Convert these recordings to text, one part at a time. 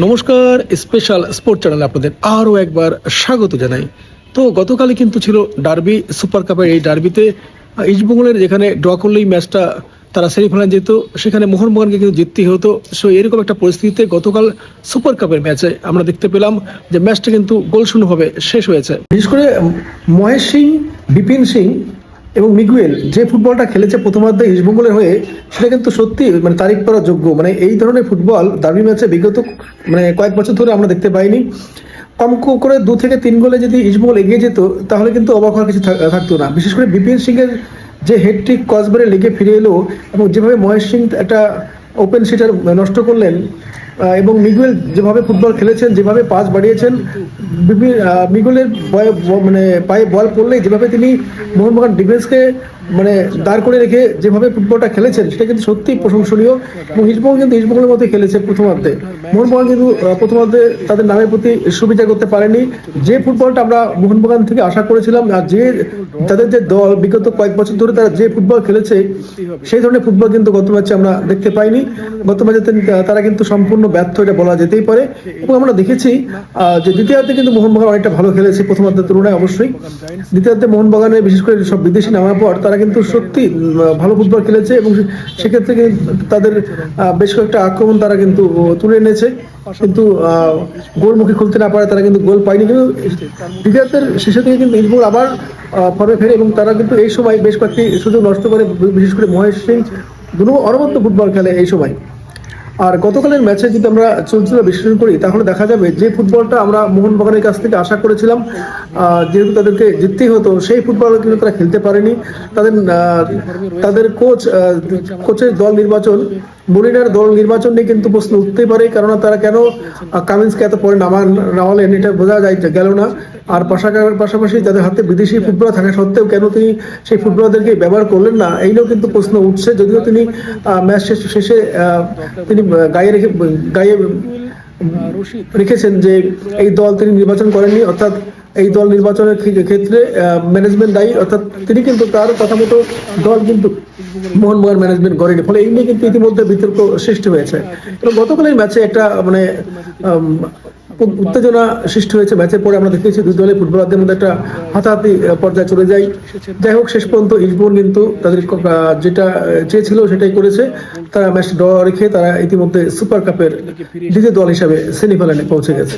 নমস্কার, special sport চ্যানেলে আপনাদের আরও একবার স্বাগত জানাই। তো গতকালই কিন্তু ছিল ডার্বি সুপার কাপের। এই ডার্বিতে ইস্টবেঙ্গলের যেখানে ড্র করলেই ম্যাচটা তারা সেমিফাইনালে যেত, সেখানে মোহনবাগানকে কিন্তু জিততেই হতো। সো এরকম একটা পরিস্থিতিতে গতকাল সুপার কাপের ম্যাচে আমরা দেখতে পেলাম যে ম্যাচটা কিন্তু গোলশূন্যভাবে শেষ হয়েছে। বিশেষ করে মহেশ সিং, বিপিন সিং এবং মিগুয়েল যে ফুটবলটা খেলেছে প্রথমার্ধে ইস্টবেঙ্গলের হয়ে, সেটা কিন্তু সত্যি তারিফ করার যোগ্য। এই ধরনের ফুটবল ডার্বি ম্যাচে বিগত কয়েক বছর ধরে আমরা দেখতে পাইনি। কম করে 2 থেকে 3 গোলে যদি ইস্টবেঙ্গল এগিয়ে যেত তাহলে কিন্তু অবাক হওয়ার কিছু থাকতো না। বিশেষ করে বিপিন সিংয়ের যে হেডট্রিক কসবারে লেগে ফিরে এলো এবং যেভাবে মহেশ সিং একটা ওপেন সিটার নষ্ট করলেন, এবং মিগুয়েল যেভাবে ফুটবল খেলেছেন, যেভাবে পাস বাড়িয়েছেন, মিগুয়েলের পায়ে বল পড়লেই যেভাবে তিনি মোহনবাগান ডিফেন্সকে দাঁড় করে রেখে যেভাবে ফুটবলটা খেলেছেন, সেটা কিন্তু সত্যিই প্রশংসনীয়। এবং ইস্টবেঙ্গলের মধ্যে খেলেছে প্রথমার্ধে। মোহনবাগান কিন্তু প্রথমার্ধে তাদের নামের প্রতি সুবিচার করতে পারেনি। যে ফুটবলটা আমরা মোহনবাগান থেকে আশা করেছিলাম, আর তাদের যে দল বিগত কয়েক বছর ধরে তারা যে ফুটবল খেলেছে, সেই ধরনের ফুটবল কিন্তু গত ম্যাচে আমরা দেখতে পাইনি। গত ম্যাচে তারা কিন্তু সম্পূর্ণ ব্যর্থ, এটা বলা যেতেই পারে। এবং আমরা দেখেছি যে দ্বিতীয়ার্ধে কিন্তু মোহনবাগান অনেকটা ভালো খেলেছে প্রথমার্ধের তুলনায়। অবশ্যই দ্বিতীয়ার্ধে মোহনবাগানে বিশেষ করে সব বিদেশি নামার পর তারা কিন্তু সত্যি ভালো ফুটবল খেলেছে, এবং সেক্ষেত্রে তাদের বেশ কয়েকটা আক্রমণ তারা কিন্তু তুলে এনেছে। কিন্তু গোলমুখী খুলতে না পারে তারা কিন্তু গোল পায়নি। কিন্তু দ্বিতীয়ার্ধের শেষে থেকে কিন্তু ইস্টবেঙ্গল আবার ফর্মে ফেরে, এবং তারা কিন্তু এই সময় বেশ কয়েকটি সুযোগ নষ্ট করে। বিশেষ করে মহেশ সিং অনবদ্য ফুটবল খেলে এই সময়। আর গতকালের ম্যাচে যদি আমরা চলছিল বিশ্লেষণ করি, তাহলে দেখা যাবে যে ফুটবলটা আমরা মোহনবাগানের কাছ থেকে আশা করেছিলাম, যেহেতু তাদেরকে জিততেই হতো, সেই ফুটবল কিন্তু তারা খেলতে পারেনি। তাদের কোচের দল নির্বাচন, মলিনার দল নির্বাচন নিয়ে কিন্তু প্রশ্ন উঠতেই পারে। কেননা তারা কেন কামিন্সকে এত পরে নামালেন, এটা বোঝা গেল না। আর পাশাপাশি তাদের হাতে বিদেশি ফুটবলার থাকা সত্ত্বেও কেন তিনি সেই ফুটবলারদেরকে ব্যবহার করলেন না, এই নিয়েও কিন্তু প্রশ্ন উঠছে। যদিও তিনি ম্যাচ শেষে তিনি গায়ে রেখেছেন যে এই দল তিনি নির্বাচন করেননি, অর্থাৎ এই দল নির্বাচনের ক্ষেত্রে ম্যানেজমেন্ট দায়ী। অর্থাৎ তিনি কিন্তু তার কথা মতো দল কিন্তু মোহনবাগান ম্যানেজমেন্ট করেনি। ফলে এই নিয়ে কিন্তু ইতিমধ্যে বিতর্ক সৃষ্টি হয়েছে। এবং গতকালের ম্যাচে একটা উত্তেজনা সৃষ্টি হয়েছে। ম্যাচের পরে আমরা দেখেছি দুই দলের ফুটবলারদের মধ্যে একটা হাতাহাতি পর্যায়ে চলে যায়। যাই হোক, শেষ পর্যন্ত ইস্টবেঙ্গল কিন্তু তাদের যেটা চেয়েছিল সেটাই করেছে। তারা ম্যাচ ড্র রেখে তারা ইতিমধ্যে সুপার কাপের দ্বিতীয় দল হিসাবে সেমিফাইনালে পৌঁছে গেছে।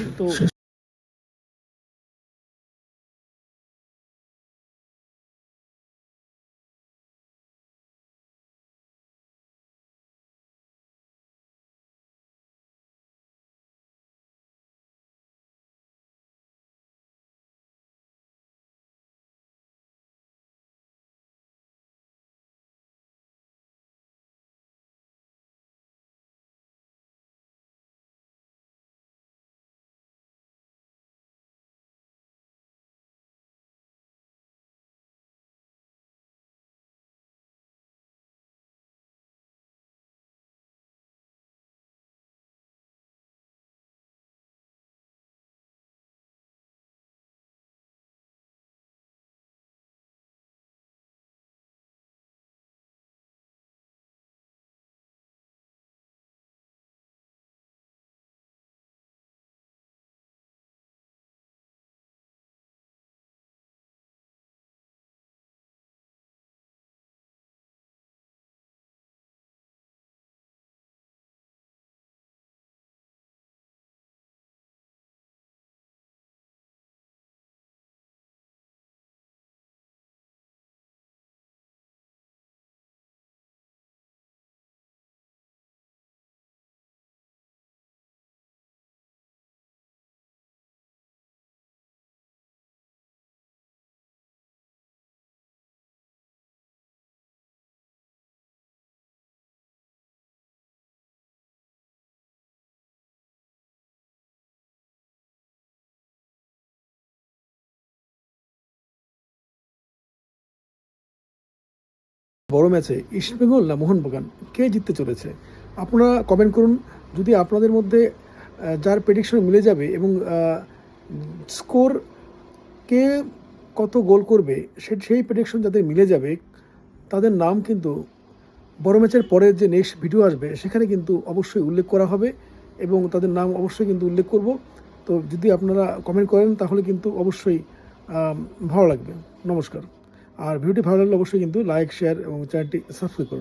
বড় ম্যাচে ইস্টবেঙ্গল না মোহনবাগান, কে জিততে চলেছে? আপনারা কমেন্ট করুন। যদি আপনাদের মধ্যে যার প্রেডিকশন মিলে যাবে এবং স্কোর কে কত গোল করবে সেই প্রেডিকশন যাদের মিলে যাবে, তাদের নাম কিন্তু বড় ম্যাচের পরে যে নেক্সট ভিডিও আসবে সেখানে কিন্তু অবশ্যই উল্লেখ করা হবে। এবং তাদের নাম অবশ্যই কিন্তু উল্লেখ করব। তো যদি আপনারা কমেন্ট করেন তাহলে কিন্তু অবশ্যই ভালো লাগবে। নমস্কার। আর ভিডিওটি ভালো লাগলে অবশ্যই কিন্তু লাইক, শেয়ার এবং চ্যানেলটি সাবস্ক্রাইব করুন।